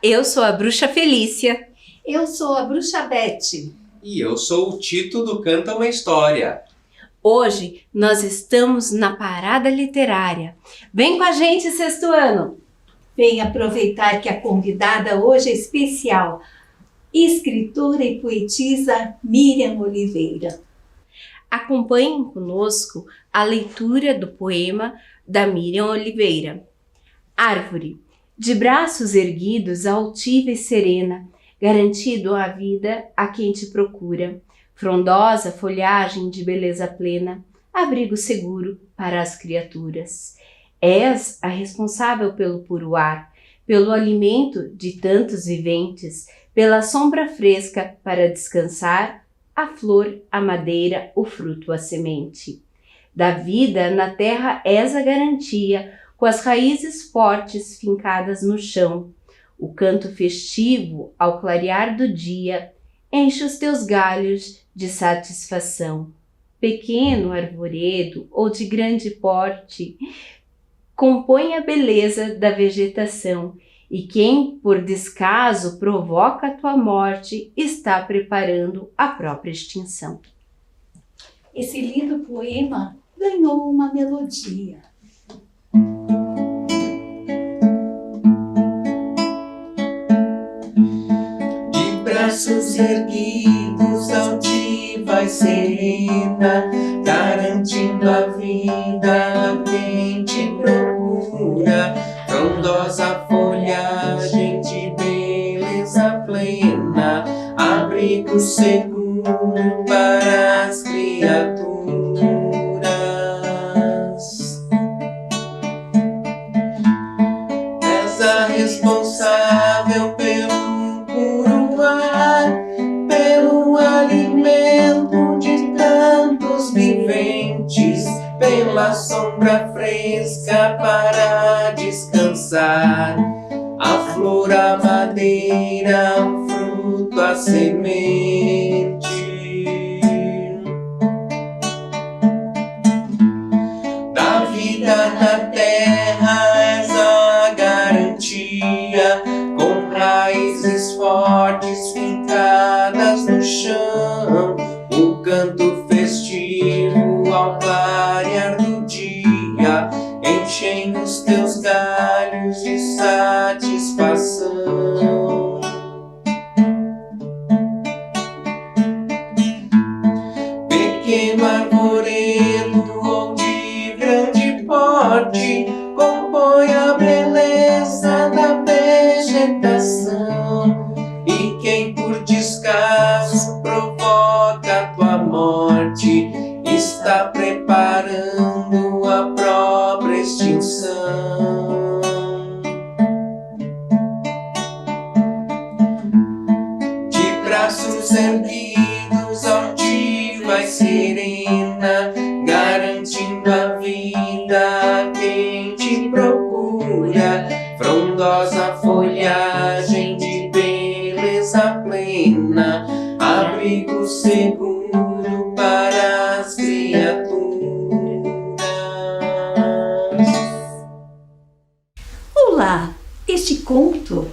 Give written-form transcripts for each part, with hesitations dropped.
eu sou a Bruxa Felícia. Eu sou a Bruxa Beth. E eu sou o Tito do Canta uma História. Hoje nós estamos na Parada Literária. Vem com a gente, sexto ano! Vem aproveitar que a convidada hoje é especial, escritora e poetisa Miriam Oliveira. Acompanhem conosco a leitura do poema da Miriam Oliveira. Árvore, de braços erguidos, altiva e serena, garantido a vida a quem te procura. Frondosa folhagem de beleza plena, abrigo seguro para as criaturas. És a responsável pelo puro ar, pelo alimento de tantos viventes, pela sombra fresca para descansar, a flor, a madeira, o fruto, a semente. Da vida na terra és a garantia, com as raízes fortes fincadas no chão. O canto festivo, ao clarear do dia, enche os teus galhos de satisfação. Pequeno arvoredo ou de grande porte, compõe a beleza da vegetação, e quem por descaso provoca a tua morte está preparando a própria extinção. Esse lindo poema ganhou uma melodia. De braços erguidos, altiva e serena, garantindo a vida a quem te procura. Frondosa folhagem de beleza plena, abrigo seguro para as criaturas. És a responsável pelo puro ar, pelo alimento de tantos viventes, pela sombra fresca para descansar, a flor, a madeira, o fruto, a semente. Da vida na terra és a garantia, com raízes fortes fincadas no chão. O canto festivo ao clarear do dia, enchem os teus galhos de satisfação. Pequeno arvoredo ou de grande porte, compõe a beleza da vegetação, e quem por descaso provoca a tua morte está preparando a própria extinção. De braços erguidos, altiva e serena, garantindo a vida a quem te procura. Frondosa folhagem de beleza plena, abrigo seguro para as criaturas. Olá! Este conto,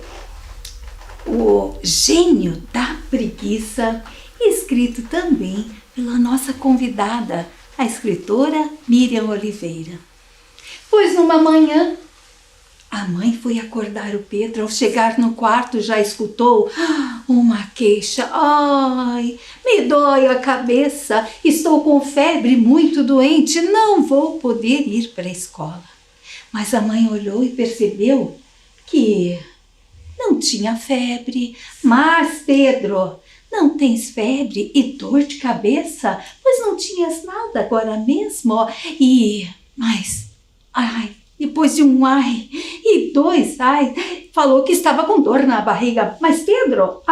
O Gênio da Preguiça, escrito também pela nossa convidada, a escritora Miriam Oliveira. Pois numa manhã, a mãe foi acordar o Pedro. Ao chegar no quarto, já escutou uma queixa. Ai, me dói a cabeça, estou com febre, muito doente, não vou poder ir para a escola. Mas a mãe olhou e percebeu que não tinha febre. Mas, Pedro, não tens febre e dor de cabeça? Pois não tinhas nada agora mesmo? Depois de um ai e dois ai, falou que estava com dor na barriga. Mas, Pedro,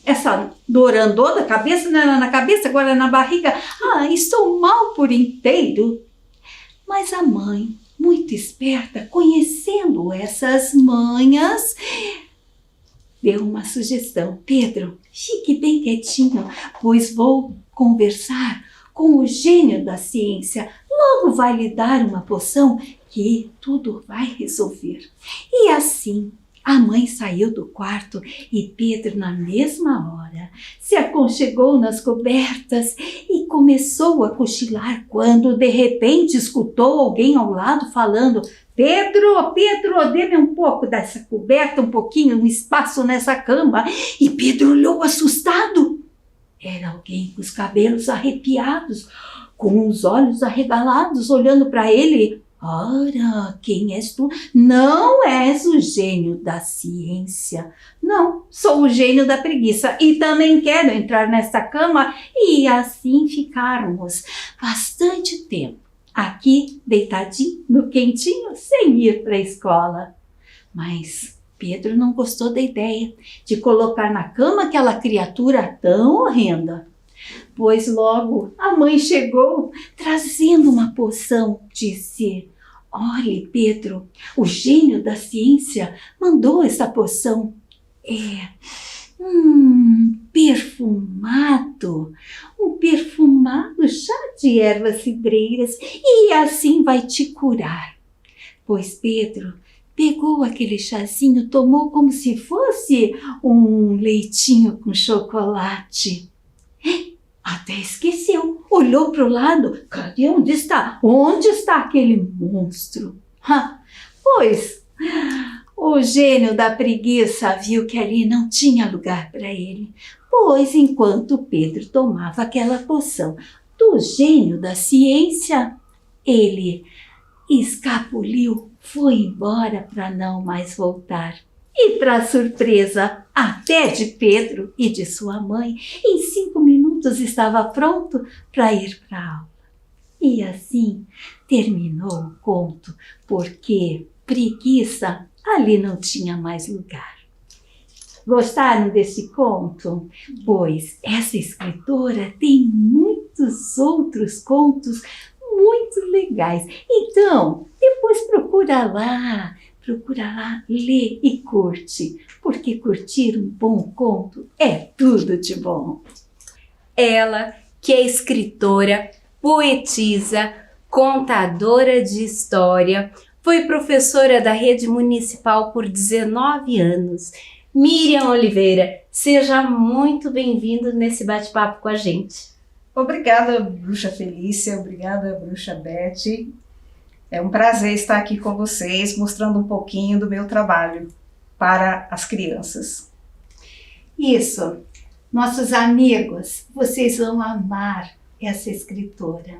essa dor andou da cabeça, não era na cabeça, agora é na barriga. Estou mal por inteiro. Mas a mãe, muito esperta, conhecendo essas manhas, deu uma sugestão. Pedro, fique bem quietinho, pois vou conversar com o gênio da ciência. Logo vai lhe dar uma poção que tudo vai resolver. E assim, A mãe saiu do quarto e Pedro, na mesma hora, se aconchegou nas cobertas e começou a cochilar quando, de repente, escutou alguém ao lado falando: Pedro, Pedro, dê-me um pouco dessa coberta, um pouquinho, um espaço nessa cama. E Pedro olhou assustado. Era alguém com os cabelos arrepiados, com os olhos arregalados, olhando para ele. Ora, quem és tu? Não és o gênio da ciência. Não, sou o gênio da preguiça e também quero entrar nessa cama e assim ficarmos bastante tempo aqui, deitadinho, no quentinho, sem ir para a escola. Mas Pedro não gostou da ideia de colocar na cama aquela criatura tão horrenda. Pois logo a mãe chegou trazendo uma poção. Disse: olhe, Pedro, o gênio da ciência mandou essa poção. Perfumado, um perfumado chá de ervas cidreiras e assim vai te curar. Pois Pedro pegou aquele chazinho, tomou como se fosse um leitinho com chocolate. Até esqueceu, olhou para o lado. Cadê? Onde está? Onde está aquele monstro? Pois o gênio da preguiça viu que ali não tinha lugar para ele. Pois enquanto Pedro tomava aquela poção do gênio da ciência, ele escapuliu, foi embora para não mais voltar. E para surpresa até de Pedro e de sua mãe, em 5 minutos estava pronto para ir para a aula. E assim terminou o conto, porque preguiça ali não tinha mais lugar. Gostaram desse conto? Pois essa escritora tem muitos outros contos muito legais. Então, depois procura lá, lê e curte, porque curtir um bom conto é tudo de bom. Ela, que é escritora, poetisa, contadora de história, foi professora da rede municipal por 19 anos. Miriam Oliveira, seja muito bem-vindo nesse bate-papo com a gente. Obrigada, Bruxa Felícia, obrigada, Bruxa Beth. É um prazer estar aqui com vocês, mostrando um pouquinho do meu trabalho para as crianças. Isso, nossos amigos, vocês vão amar essa escritora.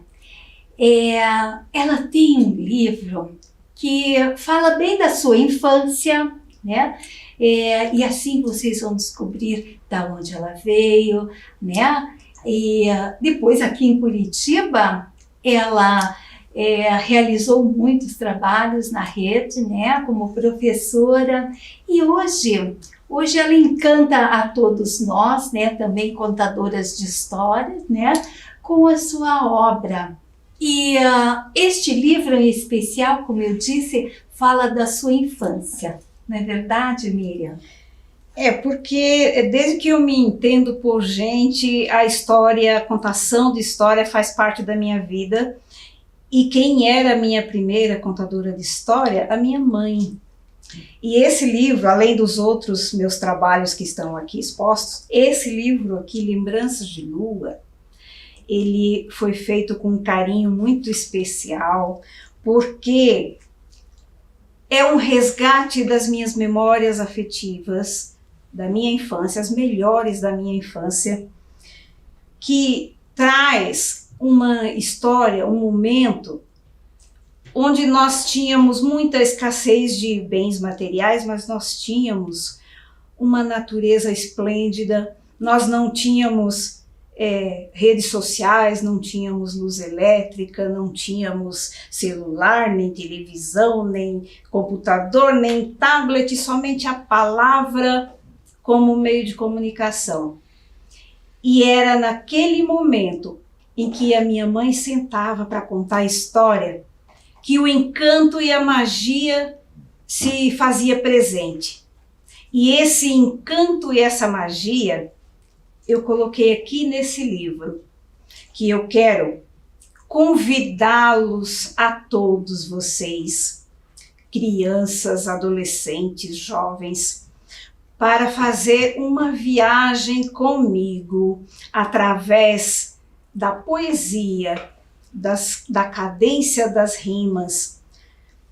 Ela tem um livro que fala bem da sua infância, né? E assim vocês vão descobrir de onde ela veio, né? E depois aqui em Curitiba, ela realizou muitos trabalhos na rede, né, como professora, e hoje ela encanta a todos nós, né, também contadoras de histórias, né, com a sua obra. E este livro em especial, como eu disse, fala da sua infância, não é verdade, Miriam? Porque desde que eu me entendo por gente, a história, a contação de história faz parte da minha vida. E quem era a minha primeira contadora de história? A minha mãe. E esse livro, além dos outros meus trabalhos que estão aqui expostos, esse livro aqui, Lembranças de Lua, ele foi feito com um carinho muito especial, porque é um resgate das minhas memórias afetivas, da minha infância, as melhores da minha infância, que traz uma história, um momento onde nós tínhamos muita escassez de bens materiais, mas nós tínhamos uma natureza esplêndida, nós não tínhamos redes sociais, não tínhamos luz elétrica, não tínhamos celular, nem televisão, nem computador, nem tablet, somente a palavra como meio de comunicação. E era naquele momento em que a minha mãe sentava para contar a história, que o encanto e a magia se fazia presente. E esse encanto e essa magia eu coloquei aqui nesse livro, que eu quero convidá-los a todos vocês crianças, adolescentes, jovens, para fazer uma viagem comigo através da poesia, da cadência das rimas,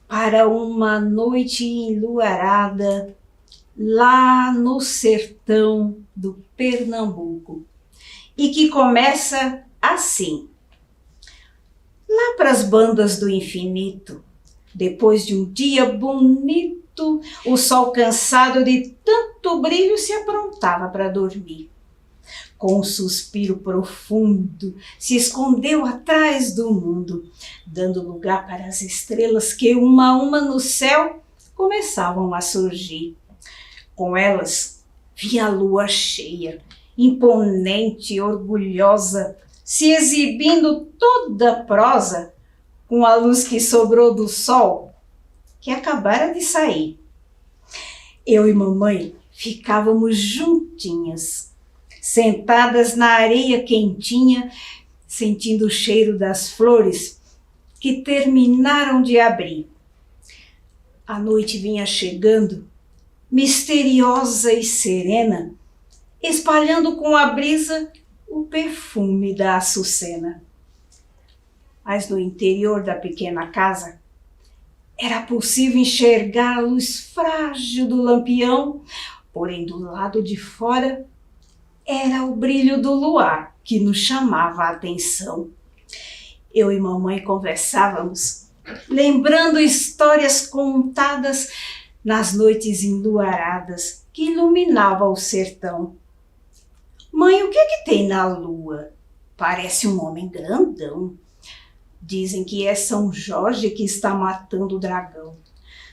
para uma noite enluarada lá no sertão do Pernambuco, e que começa assim. Lá para as bandas do infinito, depois de um dia bonito, o sol cansado de tanto brilho se aprontava para dormir. Com um suspiro profundo, se escondeu atrás do mundo, dando lugar para as estrelas que uma a uma no céu começavam a surgir. Com elas, vi a lua cheia, imponente e orgulhosa, se exibindo toda prosa, com a luz que sobrou do sol, que acabara de sair. Eu e mamãe ficávamos juntinhas, sentadas na areia quentinha, sentindo o cheiro das flores que terminaram de abrir. A noite vinha chegando, misteriosa e serena, espalhando com a brisa o perfume da açucena. Mas no interior da pequena casa era possível enxergar a luz frágil do lampião, porém do lado de fora era o brilho do luar que nos chamava a atenção. Eu e mamãe conversávamos, lembrando histórias contadas nas noites enluaradas que iluminavam o sertão. Mãe, o que é que tem na lua? Parece um homem grandão. Dizem que é São Jorge que está matando o dragão.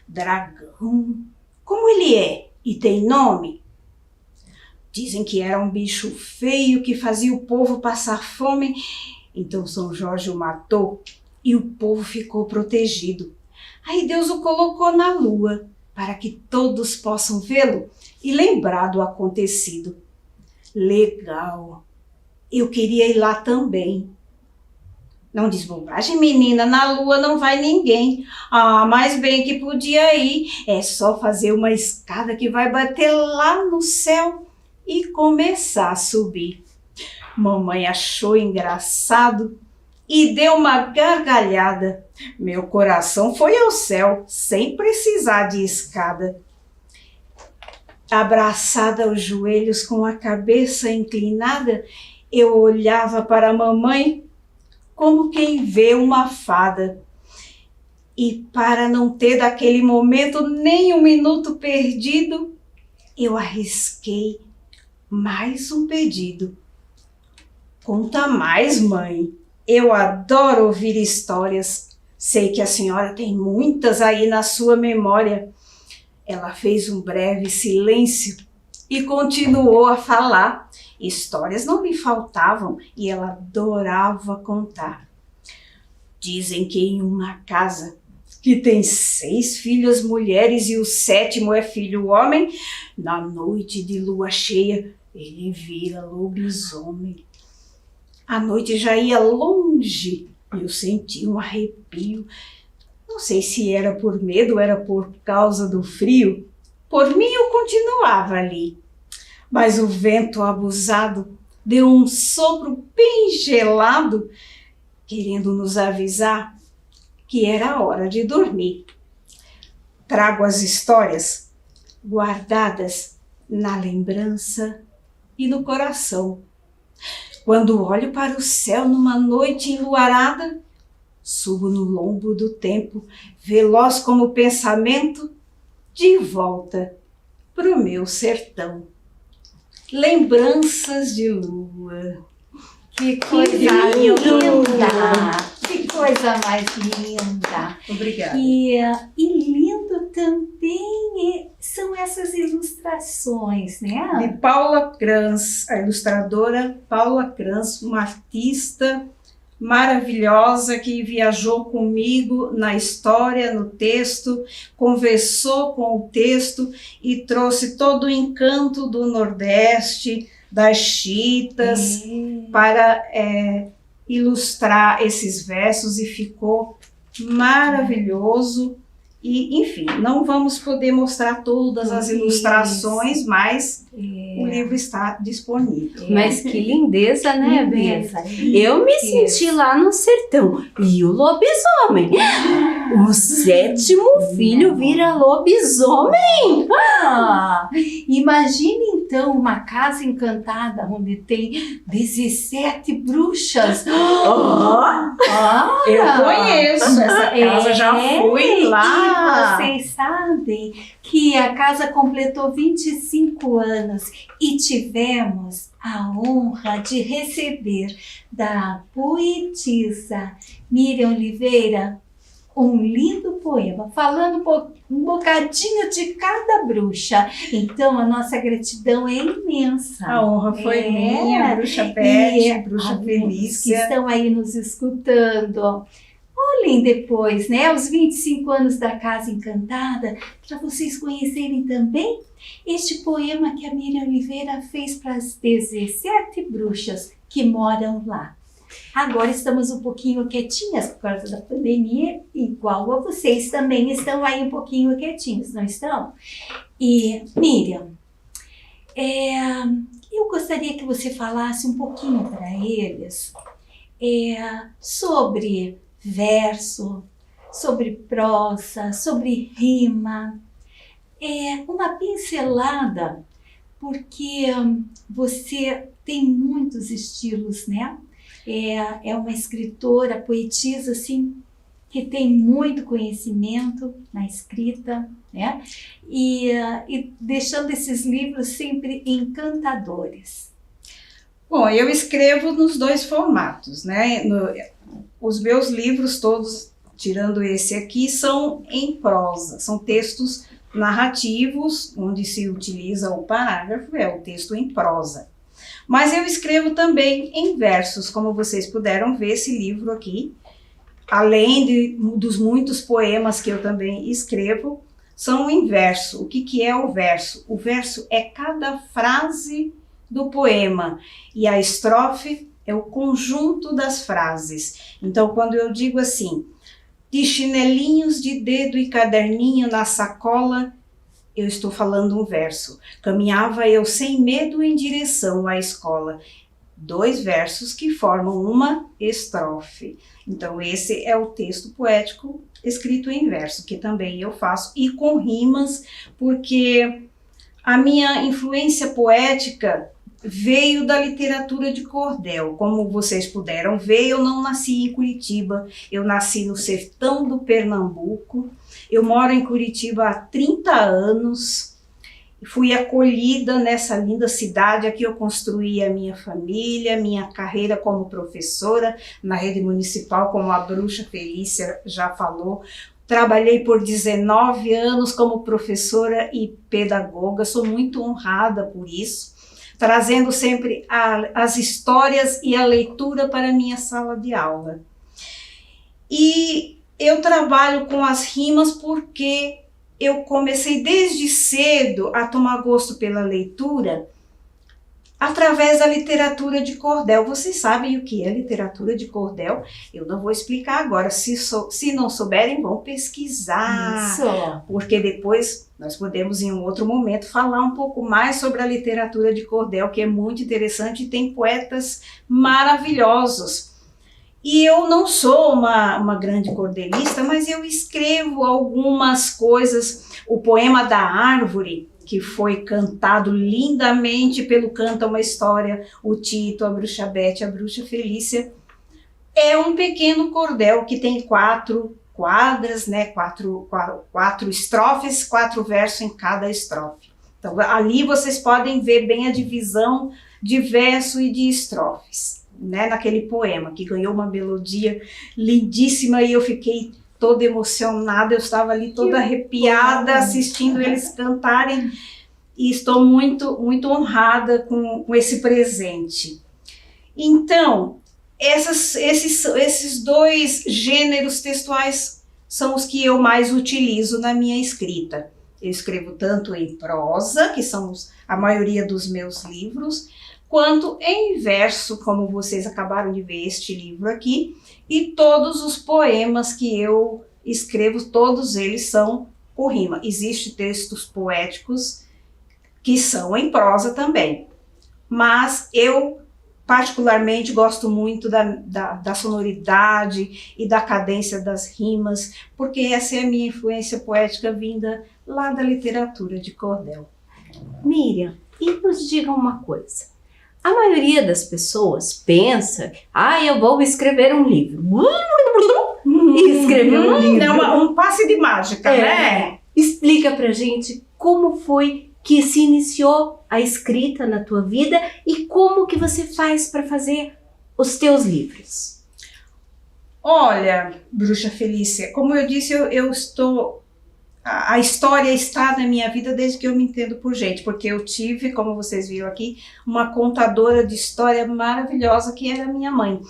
Dragão? Como ele é? E tem nome? Dizem que era um bicho feio que fazia o povo passar fome. Então São Jorge o matou e o povo ficou protegido. Aí Deus o colocou na lua para que todos possam vê-lo e lembrar do acontecido. Legal. Eu queria ir lá também. Não diz bobagem, menina, na lua não vai ninguém. Ah, mas bem que podia ir. É só fazer uma escada que vai bater lá no céu e começar a subir. Mamãe achou engraçado e deu uma gargalhada. Meu coração foi ao céu, sem precisar de escada. Abraçada aos joelhos, com a cabeça inclinada, eu olhava para a mamãe como quem vê uma fada. E para não ter daquele momento nem um minuto perdido, eu arrisquei mais um pedido. Conta mais, mãe. Eu adoro ouvir histórias. Sei que a senhora tem muitas aí na sua memória. Ela fez um breve silêncio e continuou a falar. Histórias não me faltavam e ela adorava contar. Dizem que em uma casa que tem 6 filhas mulheres e o 7º é filho homem, na noite de lua cheia ele vira lobisomem. A noite já ia longe e eu senti um arrepio. Não sei se era por medo ou era por causa do frio. Por mim eu continuava ali. Mas o vento abusado deu um sopro bem gelado, querendo nos avisar que era hora de dormir. Trago as histórias guardadas na lembrança e no coração. Quando olho para o céu numa noite enluarada, subo no lombo do tempo, veloz como o pensamento, de volta pro meu sertão. Lembranças de lua. Que coisa linda! Que coisa mais linda! Obrigada. E lindo também são essas ilustrações, né? De Paula Kranz, a ilustradora Paula Kranz, uma artista maravilhosa que viajou comigo na história, no texto, conversou com o texto e trouxe todo o encanto do Nordeste, das chitas, para ilustrar esses versos, e ficou maravilhoso E, enfim, não vamos poder mostrar todas as ilustrações, mas o livro está disponível. Mas que lindeza, né, Bia? Lindeza, Eu me senti lá no sertão. E o lobisomem? O 7º filho vira lobisomem? Ah, imagine então uma casa encantada onde tem 17 bruxas. Eu conheço essa casa, já fui lá. E vocês sabem que a casa completou 25 anos e tivemos a honra de receber da poetisa Miriam Oliveira um lindo poema, falando um bocadinho de cada bruxa. Então, a nossa gratidão é imensa. A honra foi minha, Bruxa Beth, Bruxa Felícia. Que estão aí nos escutando. Olhem depois, né, os 25 anos da Casa Encantada, para vocês conhecerem também este poema que a Miriam Oliveira fez para as 17 bruxas que moram lá. Agora estamos um pouquinho quietinhas por causa da pandemia, igual a vocês também estão aí um pouquinho quietinhos, não estão? E, Miriam, eu gostaria que você falasse um pouquinho para eles sobre verso, sobre prosa, sobre rima, uma pincelada, porque você tem muitos estilos, né? É uma escritora, poetisa, assim, que tem muito conhecimento na escrita, né? E deixando esses livros sempre encantadores. Bom, eu escrevo nos 2 formatos, né? Os meus livros todos, tirando esse aqui, são em prosa, são textos narrativos, onde se utiliza o parágrafo, é o texto em prosa. Mas eu escrevo também em versos, como vocês puderam ver esse livro aqui, além dos muitos poemas que eu também escrevo, são em verso. O que é o verso? O verso é cada frase do poema e a estrofe é o conjunto das frases. Então, quando eu digo assim, de chinelinhos de dedo e caderninho na sacola, eu estou falando um verso. Caminhava eu sem medo em direção à escola. 2 versos que formam uma estrofe. Então, esse é o texto poético escrito em verso, que também eu faço, e com rimas, porque a minha influência poética veio da literatura de cordel. Como vocês puderam ver, eu não nasci em Curitiba, eu nasci no sertão do Pernambuco. Eu moro em Curitiba há 30 anos, fui acolhida nessa linda cidade. Aqui eu construí a minha família, minha carreira como professora na rede municipal, como a Bruxa Felícia já falou. Trabalhei por 19 anos como professora e pedagoga, sou muito honrada por isso, trazendo sempre as histórias e a leitura para a minha sala de aula. E eu trabalho com as rimas porque eu comecei desde cedo a tomar gosto pela leitura através da literatura de cordel. Vocês sabem o que é literatura de cordel? Eu não vou explicar agora. Se não souberem, vão pesquisar. Isso. Porque depois nós podemos, em um outro momento, falar um pouco mais sobre a literatura de cordel, que é muito interessante e tem poetas maravilhosos. E eu não sou uma grande cordelista, mas eu escrevo algumas coisas. O poema da árvore, que foi cantado lindamente pelo Canta uma História, o Tito, a Bruxa Beth, a Bruxa Felícia, é um pequeno cordel que tem 4 quadras, né? 4 estrofes, 4 versos em cada estrofe. Então ali vocês podem ver bem a divisão de verso e de estrofes, né, naquele poema, que ganhou uma melodia lindíssima e eu fiquei toda emocionada, eu estava ali toda arrepiada assistindo eles cantarem e estou muito, muito honrada com esse presente. Então, esses 2 gêneros textuais são os que eu mais utilizo na minha escrita. Eu escrevo tanto em prosa, que são a maioria dos meus livros, quanto em verso, como vocês acabaram de ver este livro aqui, e todos os poemas que eu escrevo, todos eles são com rima. Existem textos poéticos que são em prosa também, mas eu particularmente gosto muito da sonoridade e da cadência das rimas, porque essa é a minha influência poética vinda lá da literatura de cordel. Miriam, e nos diga uma coisa. A maioria das pessoas pensa, eu vou escrever um livro. E escrever um livro. É um passe de mágica, né? Explica pra gente como foi que se iniciou a escrita na tua vida e como que você faz para fazer os teus livros. Olha, Bruxa Felícia, como eu disse, a história está na minha vida desde que eu me entendo por gente, porque eu tive, como vocês viram aqui, uma contadora de história maravilhosa que era a minha mãe.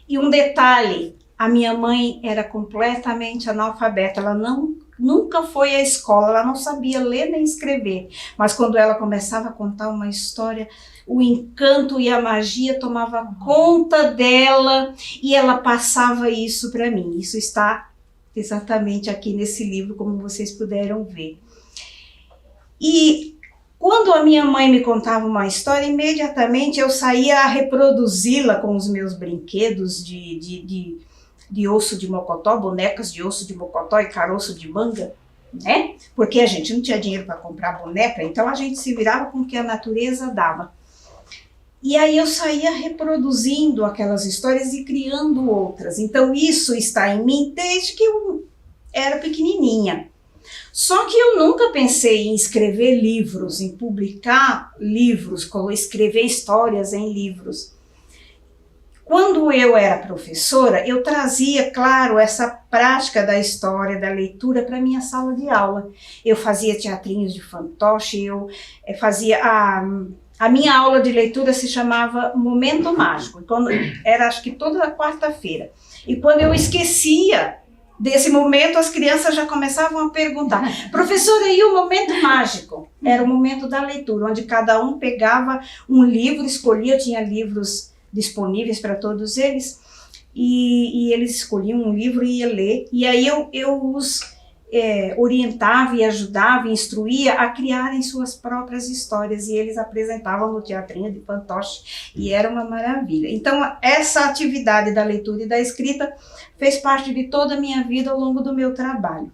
E um detalhe, a minha mãe era completamente analfabeta, ela nunca foi à escola, ela não sabia ler nem escrever, mas quando ela começava a contar uma história, o encanto e a magia tomava conta dela e ela passava isso para mim. Isso está exatamente aqui nesse livro, como vocês puderam ver. E quando a minha mãe me contava uma história, imediatamente eu saía a reproduzi-la com os meus brinquedos de osso de mocotó, bonecas de osso de mocotó e caroço de manga, né? Porque a gente não tinha dinheiro para comprar boneca, então a gente se virava com o que a natureza dava. E aí eu saía reproduzindo aquelas histórias e criando outras. Então isso está em mim desde que eu era pequenininha. Só que eu nunca pensei em escrever livros, em publicar livros, escrever histórias em livros. Quando eu era professora, eu trazia, claro, essa prática da história, da leitura para minha sala de aula. Eu fazia teatrinhos de fantoche, eu fazia a minha aula de leitura se chamava Momento Mágico, quando era acho que toda quarta-feira. E quando eu esquecia desse momento, as crianças já começavam a perguntar: professora, e o momento mágico? Era o momento da leitura, onde cada um pegava um livro, escolhia, tinha livros disponíveis para todos eles, e eles escolhiam um livro e ia ler, e aí eu os orientava e ajudava e instruía a criarem suas próprias histórias, e eles apresentavam no teatrinho de fantoche, e era uma maravilha. Então essa atividade da leitura e da escrita fez parte de toda a minha vida ao longo do meu trabalho.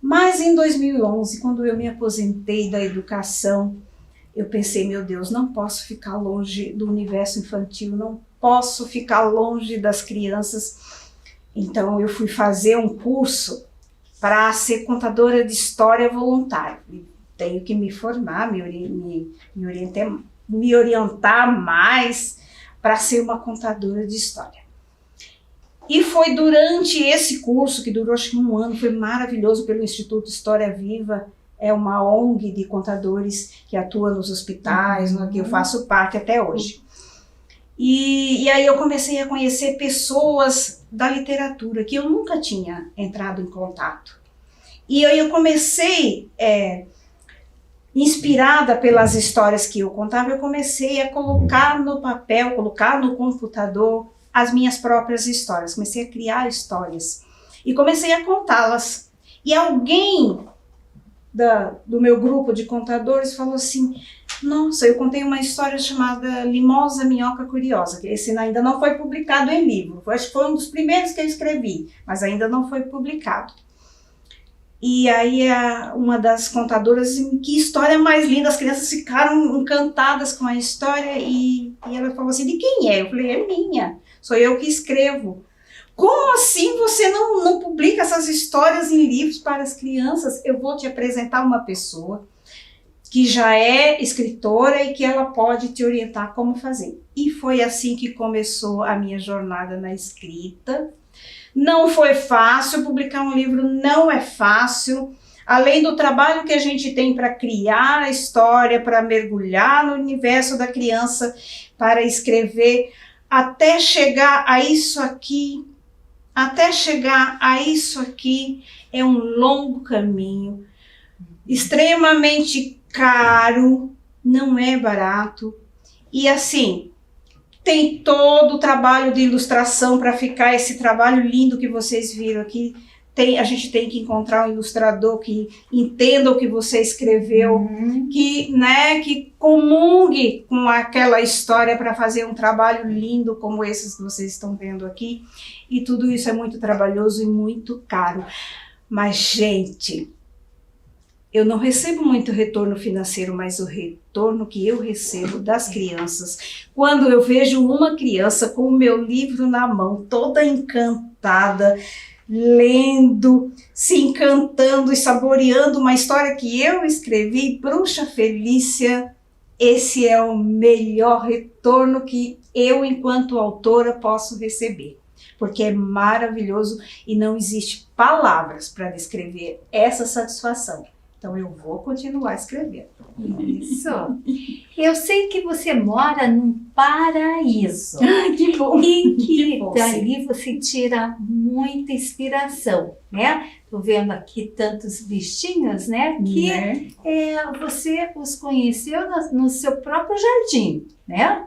Mas em 2011, quando eu me aposentei da educação, eu pensei, meu Deus, não posso ficar longe do universo infantil, não posso ficar longe das crianças. Então eu fui fazer um curso para ser contadora de história voluntária. Tenho que me formar, me orientar mais para ser uma contadora de história. E foi durante esse curso, que durou acho que 1 ano, foi maravilhoso, pelo Instituto História Viva, é uma ONG de contadores que atua nos hospitais, que eu faço parte até hoje. E aí eu comecei a conhecer pessoas da literatura que eu nunca tinha entrado em contato. E aí eu comecei, inspirada pelas histórias que eu contava, eu comecei a colocar no papel, colocar no computador as minhas próprias histórias. Comecei a criar histórias e comecei a contá-las. E alguém do meu grupo de contadores falou assim: nossa, eu contei uma história chamada Limosa Minhoca Curiosa, que esse ainda não foi publicado em livro, acho que foi um dos primeiros que eu escrevi, mas ainda não foi publicado. E aí uma das contadoras disse: que história mais linda, as crianças ficaram encantadas com a história, e ela falou assim: de quem é? Eu falei: é minha, sou eu que escrevo. Como assim você não publica essas histórias em livros para as crianças? Eu vou te apresentar uma pessoa que já é escritora e que ela pode te orientar como fazer. E foi assim que começou a minha jornada na escrita. Não foi fácil, publicar um livro não é fácil. Além do trabalho que a gente tem para criar a história, para mergulhar no universo da criança, para escrever, até chegar a isso aqui, é um longo caminho, extremamente caro, não é barato. E assim, tem todo o trabalho de ilustração para ficar esse trabalho lindo que vocês viram aqui, a gente tem que encontrar um ilustrador que entenda o que você escreveu, que comungue com aquela história para fazer um trabalho lindo como esses que vocês estão vendo aqui. E tudo isso é muito trabalhoso e muito caro. Mas, gente, eu não recebo muito retorno financeiro, mas o retorno que eu recebo das crianças, quando eu vejo uma criança com o meu livro na mão, toda encantada, lendo, se encantando e saboreando uma história que eu escrevi, Bruxa Felícia, esse é o melhor retorno que eu, enquanto autora, posso receber. Porque é maravilhoso e não existe palavras para descrever essa satisfação. Então eu vou continuar escrevendo. Isso. Eu sei que você mora num paraíso. Que bom! E que bom, dali você tira muita inspiração, né? Tô vendo aqui tantos bichinhos, né? Que você os conheceu no seu próprio jardim, né?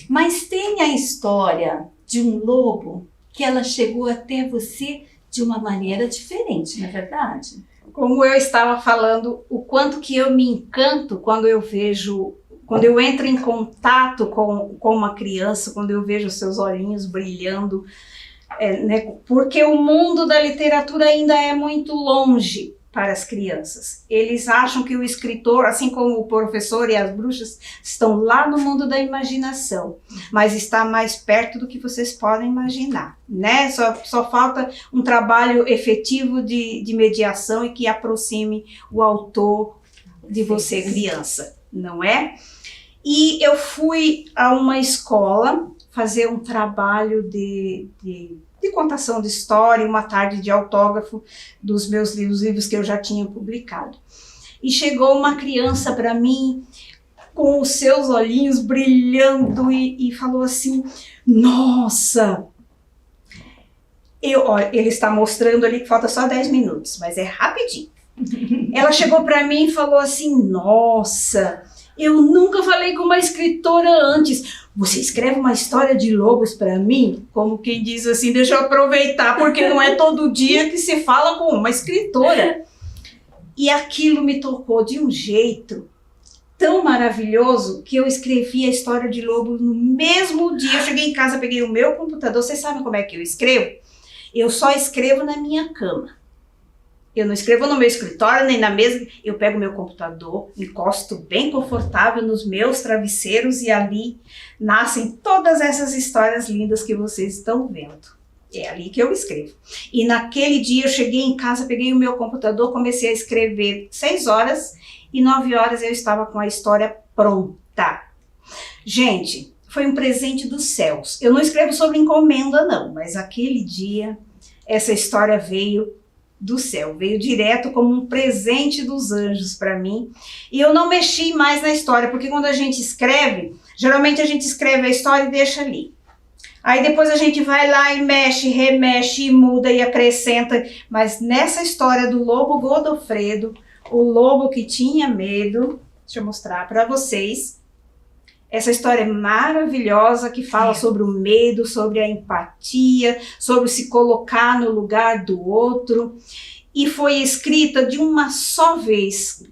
Mas tem a história de um lobo que ela chegou até você de uma maneira diferente, não é verdade? Como eu estava falando, o quanto que eu me encanto quando eu entro em contato com uma criança, quando eu vejo seus olhinhos brilhando, né? Porque o mundo da literatura ainda é muito longe para as crianças. Eles acham que o escritor, assim como o professor e as bruxas, estão lá no mundo da imaginação, mas está mais perto do que vocês podem imaginar, né? Só falta um trabalho efetivo de mediação e que aproxime o autor de você, criança, não é? E eu fui a uma escola fazer um trabalho de contação de história, uma tarde de autógrafo dos meus livros que eu já tinha publicado. E chegou uma criança para mim com os seus olhinhos brilhando e falou assim, nossa! Ele está mostrando ali que falta só 10 minutos, mas é rapidinho. Ela chegou para mim e falou assim, nossa, eu nunca falei com uma escritora antes. Você escreve uma história de lobos para mim? Como quem diz assim, deixa eu aproveitar, porque não é todo dia que se fala com uma escritora. E aquilo me tocou de um jeito tão maravilhoso que eu escrevi a história de lobo no mesmo dia. Eu cheguei em casa, peguei o meu computador. Vocês sabem como é que eu escrevo? Eu só escrevo na minha cama. Eu não escrevo no meu escritório, nem na mesa. Eu pego meu computador, encosto bem confortável nos meus travesseiros e ali nascem todas essas histórias lindas que vocês estão vendo. É ali que eu escrevo. E naquele dia eu cheguei em casa, peguei o meu computador, comecei a escrever 6 horas e 9 horas eu estava com a história pronta. Gente, foi um presente dos céus. Eu não escrevo sobre encomenda não, mas aquele dia essa história veio do céu, veio direto como um presente dos anjos para mim. E eu não mexi mais na história, porque quando a gente escreve, geralmente a gente escreve a história e deixa ali. Aí depois a gente vai lá e mexe, remexe, e muda e acrescenta. Mas nessa história do lobo Godofredo, o lobo que tinha medo, deixa eu mostrar para vocês. Essa história é maravilhosa que fala sobre o medo, sobre a empatia, sobre se colocar no lugar do outro. E foi escrita de uma só vez.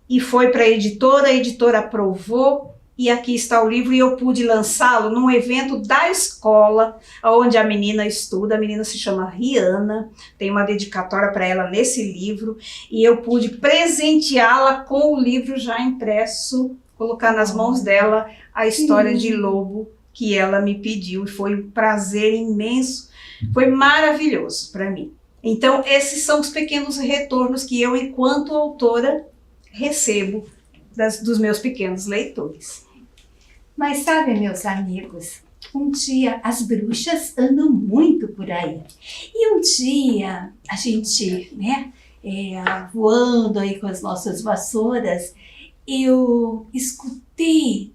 E foi para a editora aprovou. E aqui está o livro e eu pude lançá-lo num evento da escola, onde a menina estuda. A menina se chama Rihanna, tem uma dedicatória para ela nesse livro. E eu pude presenteá-la com o livro já impresso, colocar nas mãos dela a história de lobo que ela me pediu. E foi um prazer imenso, foi maravilhoso para mim. Então esses são os pequenos retornos que eu, enquanto autora, recebo dos meus pequenos leitores. Mas sabe, meus amigos, um dia as bruxas andam muito por aí. E um dia a gente, né, voando aí com as nossas vassouras, eu escutei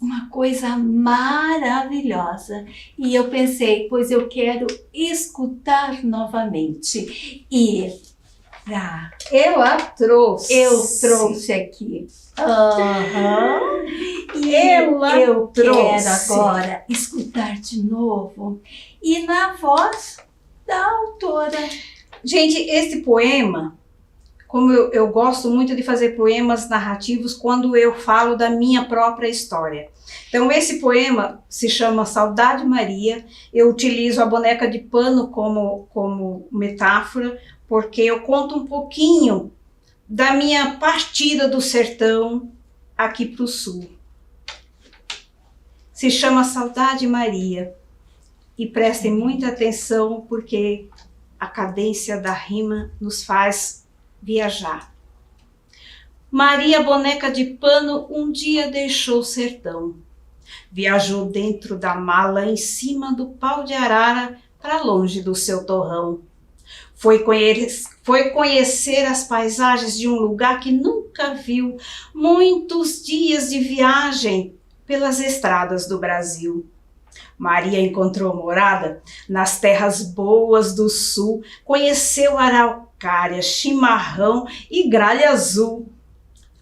uma coisa maravilhosa e eu pensei, pois eu quero escutar novamente. E ela trouxe. Eu trouxe aqui. E eu quero agora escutar de novo. E na voz da autora. Gente, esse poema, como eu gosto muito de fazer poemas narrativos quando eu falo da minha própria história. Então, esse poema se chama Saudade Maria. Eu utilizo a boneca de pano como metáfora, porque eu conto um pouquinho da minha partida do sertão aqui para o sul. Se chama Saudade Maria. E prestem muita atenção, porque a cadência da rima nos faz viajar. Maria, boneca de pano, um dia deixou o sertão. Viajou dentro da mala, em cima do pau de arara, para longe do seu torrão. Foi conhecer as paisagens de um lugar que nunca viu, muitos dias de viagem pelas estradas do Brasil. Maria encontrou morada nas terras boas do sul, conheceu araucária, chimarrão e gralha azul.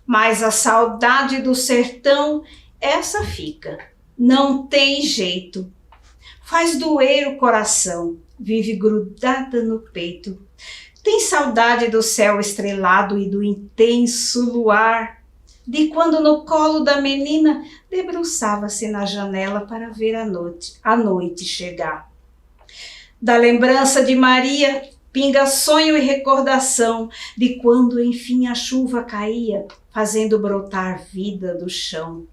Mas a saudade do sertão, essa fica, não tem jeito. Faz doer o coração, vive grudada no peito. Tem saudade do céu estrelado e do intenso luar, de quando no colo da menina debruçava-se na janela para ver a noite chegar. Da lembrança de Maria, pinga sonho e recordação de quando enfim a chuva caía, fazendo brotar vida do chão.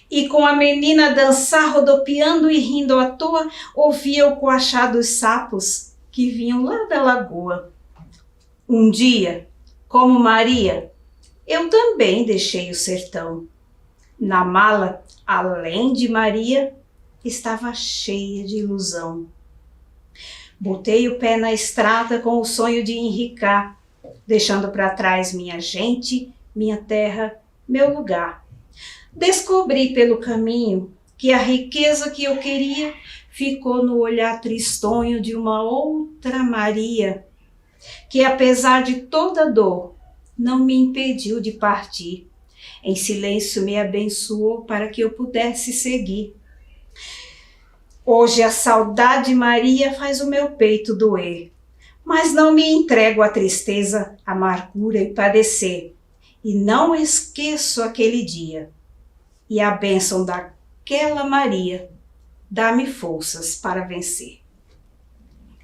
E com a menina dançar, rodopiando e rindo à toa, ouvia o coachar dos sapos que vinham lá da lagoa. Um dia, como Maria, eu também deixei o sertão. Na mala, além de Maria, estava cheia de ilusão. Botei o pé na estrada com o sonho de enricar, deixando para trás minha gente, minha terra, meu lugar. Descobri pelo caminho que a riqueza que eu queria ficou no olhar tristonho de uma outra Maria, que apesar de toda dor, não me impediu de partir. Em silêncio me abençoou para que eu pudesse seguir. Hoje a saudade Maria faz o meu peito doer, mas não me entrego à tristeza, amargura e padecer, e não esqueço aquele dia. E a bênção daquela Maria dá-me forças para vencer.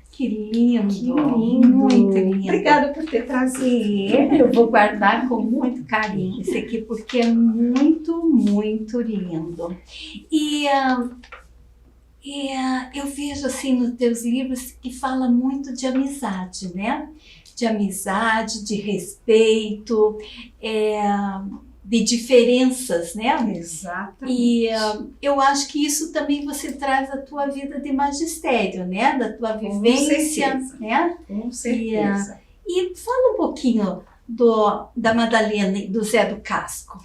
Que lindo, Que lindo. muito lindo. Obrigada por ter trazido. Eu vou guardar com muito carinho esse aqui, porque é muito, muito lindo. E eu vejo assim nos teus livros que fala muito de amizade, né? De amizade, de respeito, de diferenças, né? Exatamente. E eu acho que isso também você traz da tua vida de magistério, né? Da tua vivência, certeza. né? Com certeza. E fala um pouquinho da Madalena e do Zé do Casco.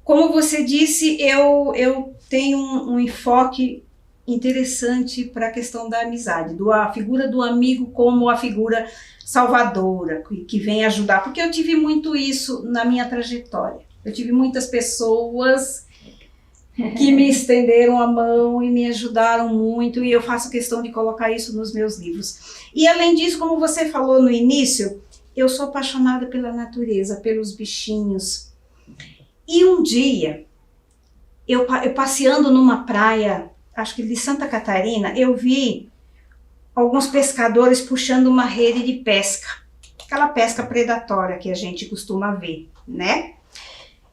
Como você disse, eu tenho um enfoque interessante para a questão da amizade, a figura do amigo como a figura salvadora, que vem ajudar, porque eu tive muito isso na minha trajetória. Eu tive muitas pessoas que me estenderam a mão e me ajudaram muito, e eu faço questão de colocar isso nos meus livros. E além disso, como você falou no início, eu sou apaixonada pela natureza, pelos bichinhos. E um dia, eu passeando numa praia, acho que de Santa Catarina, eu vi alguns pescadores puxando uma rede de pesca, aquela pesca predatória que a gente costuma ver, né?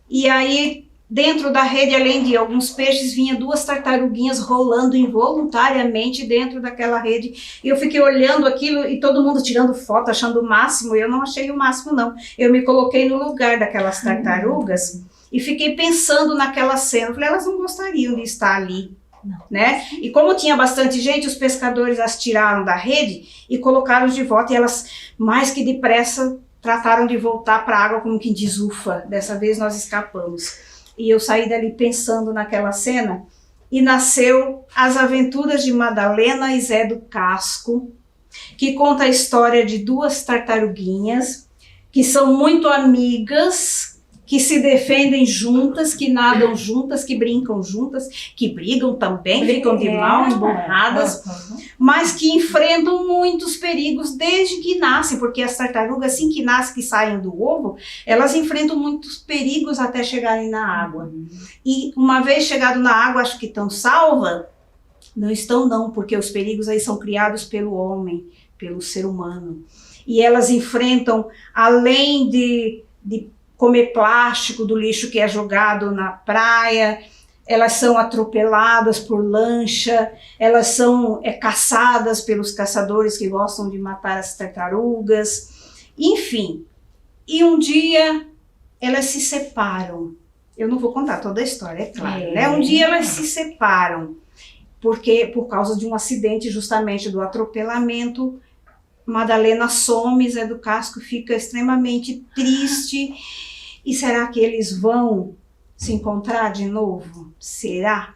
E aí, dentro da rede, além de alguns peixes, vinha 2 tartaruguinhas rolando involuntariamente dentro daquela rede. E eu fiquei olhando aquilo e todo mundo tirando foto, achando o máximo. Eu não achei o máximo, não. Eu me coloquei no lugar daquelas tartarugas e fiquei pensando naquela cena. Eu falei, elas não gostariam de estar ali. Não. Né? E como tinha bastante gente, os pescadores as tiraram da rede e colocaram de volta, e elas, mais que depressa, trataram de voltar para a água, como quem diz, ufa, dessa vez nós escapamos. E eu saí dali pensando naquela cena, e nasceu As Aventuras de Madalena e Zé do Casco, que conta a história de 2 tartaruguinhas, que são muito amigas que se defendem juntas, que nadam juntas, que brincam juntas, que brigam também, ficam de mal, emborradas, mas que enfrentam muitos perigos desde que nascem, porque as tartarugas, assim que nascem, que saem do ovo, elas enfrentam muitos perigos até chegarem na água. E uma vez chegado na água, acho que estão salvas. Não estão não, porque os perigos aí são criados pelo homem, pelo ser humano. E elas enfrentam, além de comer plástico do lixo que é jogado na praia, elas são atropeladas por lancha, elas são caçadas pelos caçadores que gostam de matar as tartarugas, enfim. E um dia elas se separam. Eu não vou contar toda a história, é claro, né? Um dia elas se separam, porque por causa de um acidente justamente do atropelamento, Madalena some, Zé do Casco fica extremamente triste. E será que eles vão se encontrar de novo? Será?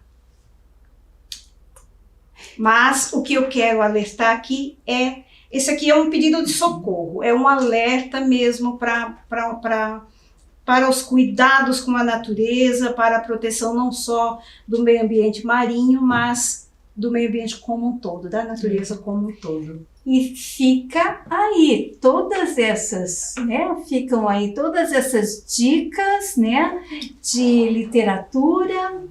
Mas o que eu quero alertar aqui é, esse aqui é um pedido de socorro, é um alerta mesmo para os cuidados com a natureza, para a proteção não só do meio ambiente marinho, mas do meio ambiente como um todo, da natureza como um todo. E fica aí todas essas, né? Ficam aí todas essas dicas, né? De literatura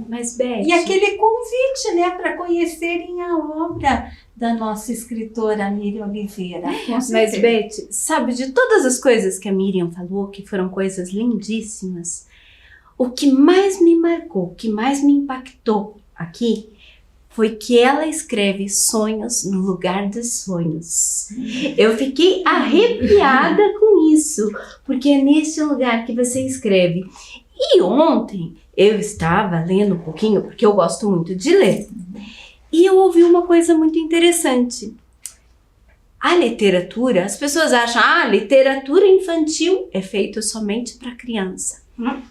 Mas, Beth, e aquele convite, né? Para conhecerem a obra da nossa escritora Miriam Oliveira. Mas, Beth, sabe, de todas as coisas que a Miriam falou, que foram coisas lindíssimas, o que mais me marcou, o que mais me impactou aqui, foi que ela escreve sonhos no lugar dos sonhos. Eu fiquei arrepiada com isso, porque é nesse lugar que você escreve. E ontem eu estava lendo um pouquinho, porque eu gosto muito de ler, e eu ouvi uma coisa muito interessante. A literatura, as pessoas acham, literatura infantil é feita somente para criança.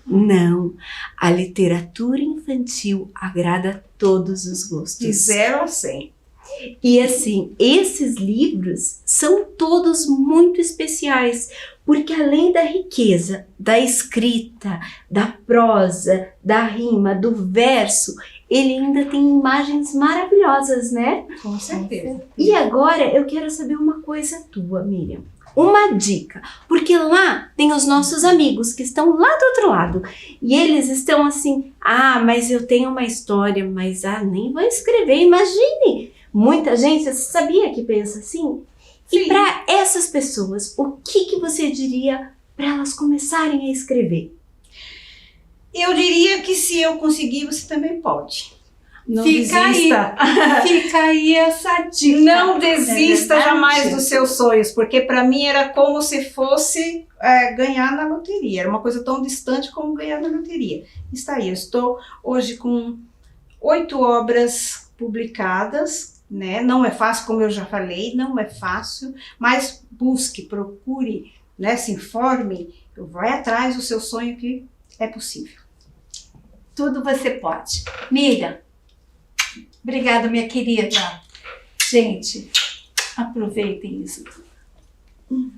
Não, a literatura infantil agrada a todos os gostos. De 0 a 100. E assim, esses livros são todos muito especiais, porque além da riqueza, da escrita, da prosa, da rima, do verso, ele ainda tem imagens maravilhosas, né? Com certeza. E agora eu quero saber uma coisa tua, Miriam. Uma dica, porque lá tem os nossos amigos que estão lá do outro lado e eles estão assim, mas eu tenho uma história, mas nem vou escrever, imagine, muita gente, você sabia que pensa assim? Sim. E para essas pessoas, o que você diria para elas começarem a escrever? Eu diria que se eu conseguir, você também pode. Não Fica desista. Fica aí essa dica. Não desista jamais dos seus sonhos, porque para mim era como se fosse ganhar na loteria. Era uma coisa tão distante como ganhar na loteria. Está aí, eu estou hoje com 8 obras publicadas, né? Não é fácil, como eu já falei, não é fácil, mas busque, procure, né? Se informe, vai atrás do seu sonho que é possível. Tudo você pode. Miriam, obrigada, minha querida. Gente, aproveitem isso tudo.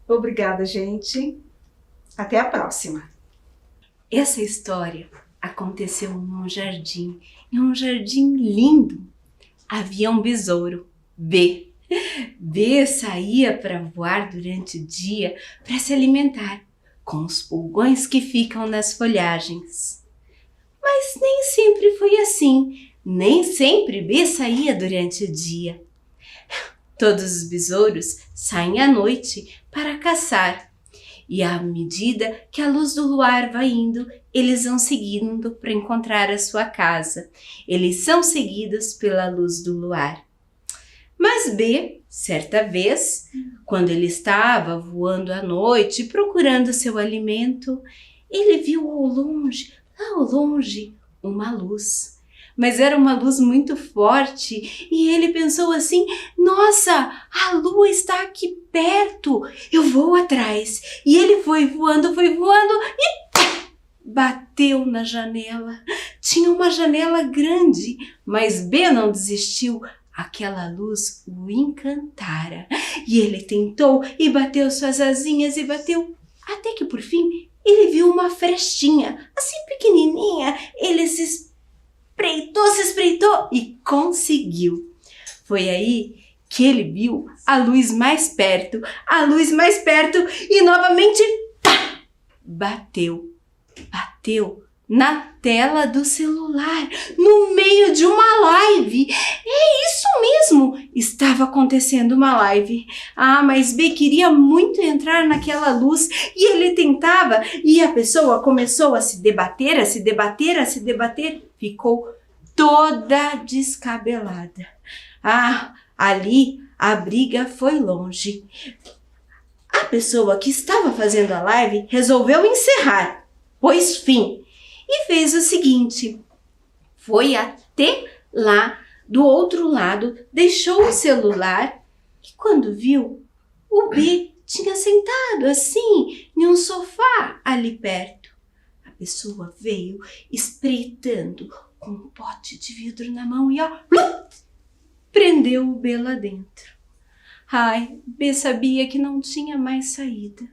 Obrigada, gente. Até a próxima. Essa história aconteceu num jardim, em um jardim lindo. Havia um besouro, B. B saía para voar durante o dia para se alimentar com os pulgões que ficam nas folhagens. Mas nem sempre foi assim. Nem sempre B saía durante o dia. Todos os besouros saem à noite para caçar. E à medida que a luz do luar vai indo, eles vão seguindo para encontrar a sua casa. Eles são seguidos pela luz do luar. Mas B, certa vez, quando ele estava voando à noite procurando seu alimento, ele viu ao longe, lá ao longe, uma luz. Mas era uma luz muito forte e ele pensou assim, nossa, a lua está aqui perto, eu vou atrás. E ele foi voando e bateu na janela. Tinha uma janela grande, mas B não desistiu. Aquela luz o encantara e ele tentou e bateu suas asinhas e bateu Até que por fim ele viu uma frestinha, assim pequenininha. Ele se espreitou e conseguiu. Foi aí que ele viu a luz mais perto e novamente pá, bateu na tela do celular, no meio de uma live. É isso mesmo, estava acontecendo uma live. Mas B queria muito entrar naquela luz e ele tentava, e a pessoa começou a se debater, ficou toda descabelada. Ali a briga foi longe. A pessoa que estava fazendo a live resolveu encerrar, pôs fim e fez o seguinte: foi até lá do outro lado, deixou o celular e quando viu, o B tinha sentado assim em um sofá ali perto. A pessoa veio espreitando com um pote de vidro na mão e prendeu o B lá dentro. B sabia que não tinha mais saída.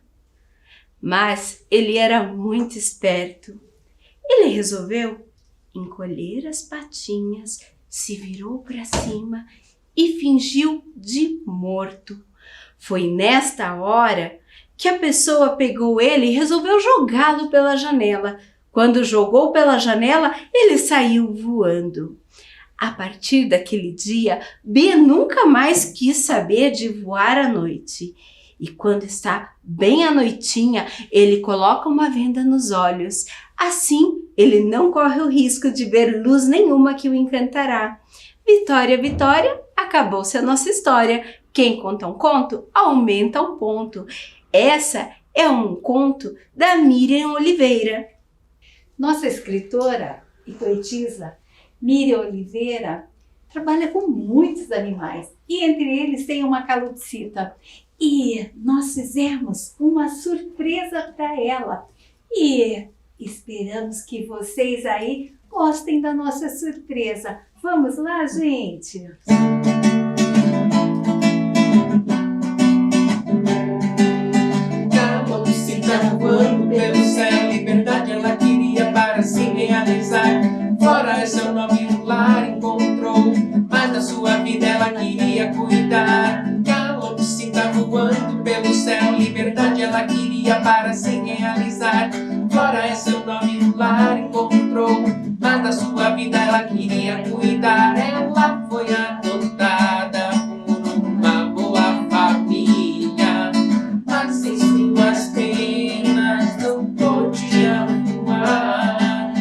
Mas ele era muito esperto. Ele resolveu encolher as patinhas, se virou para cima e fingiu de morto. Foi nesta hora que a pessoa pegou ele e resolveu jogá-lo pela janela. Quando jogou pela janela, ele saiu voando. A partir daquele dia, B nunca mais quis saber de voar à noite. E quando está bem à noitinha, ele coloca uma venda nos olhos. Assim, ele não corre o risco de ver luz nenhuma que o encantará. Vitória, Vitória, acabou-se a nossa história. Quem conta um conto, aumenta um ponto. Essa é um conto da Miriam Oliveira. Nossa escritora e poetisa Miriam Oliveira trabalha com muitos animais e entre eles tem uma calopsita. E nós fizemos uma surpresa para ela e esperamos que vocês aí gostem da nossa surpresa. Vamos lá, gente? Calopsita voando pelo céu, liberdade ela queria para se realizar. Fora é seu nome no lar encontrou, mas da sua vida ela queria cuidar. Calopsita voando pelo céu, liberdade ela queria para se realizar. Fora é seu nome no lar encontrou, mas da sua vida ela queria cuidar. Ela foi adotada por uma boa família, mas em suas penas não podia voar.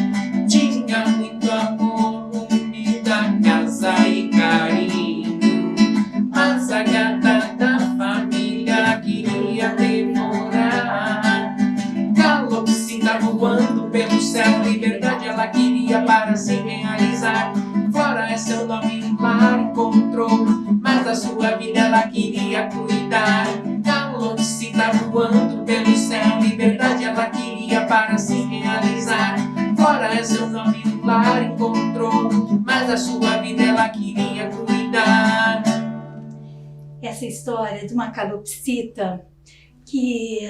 Tinha muito amor, comida, casa e carinho, mas a gata da família queria devorar. Calopsita voando pelo céu, liberdade ela queria para se realizar. Fora é seu nome no lar encontrou, mas da sua vida ela queria cuidar. Calopsita voando pelo céu, liberdade ela queria para se realizar. Fora é seu nome no lar encontrou, mas da sua vida ela queria cuidar. Essa história de uma calopsita que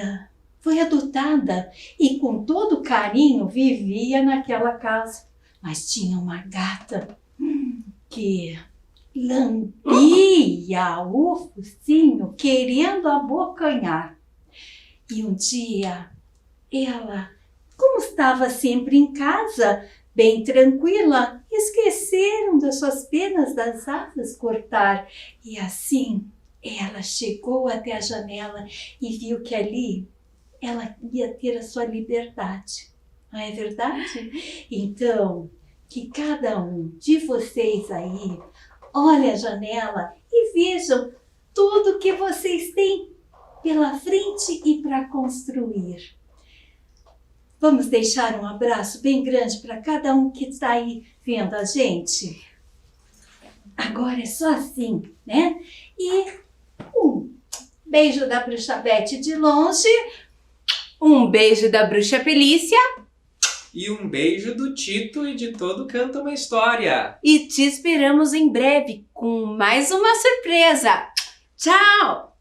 foi adotada e com todo carinho vivia naquela casa. Mas tinha uma gata que lambia o focinho querendo abocanhar. E um dia ela, como estava sempre em casa, bem tranquila, esqueceram das suas penas das asas cortar. E assim ela chegou até a janela e viu que ali ela ia ter a sua liberdade. Não é verdade? Então, que cada um de vocês aí olhe a janela e vejam tudo que vocês têm pela frente e para construir. Vamos deixar um abraço bem grande para cada um que está aí vendo a gente? Agora é só assim, né? E um beijo da Bruxa Beth de longe. Um beijo da Bruxa Pelícia. E um beijo do Tito e de todo Canta uma História. E te esperamos em breve com mais uma surpresa. Tchau!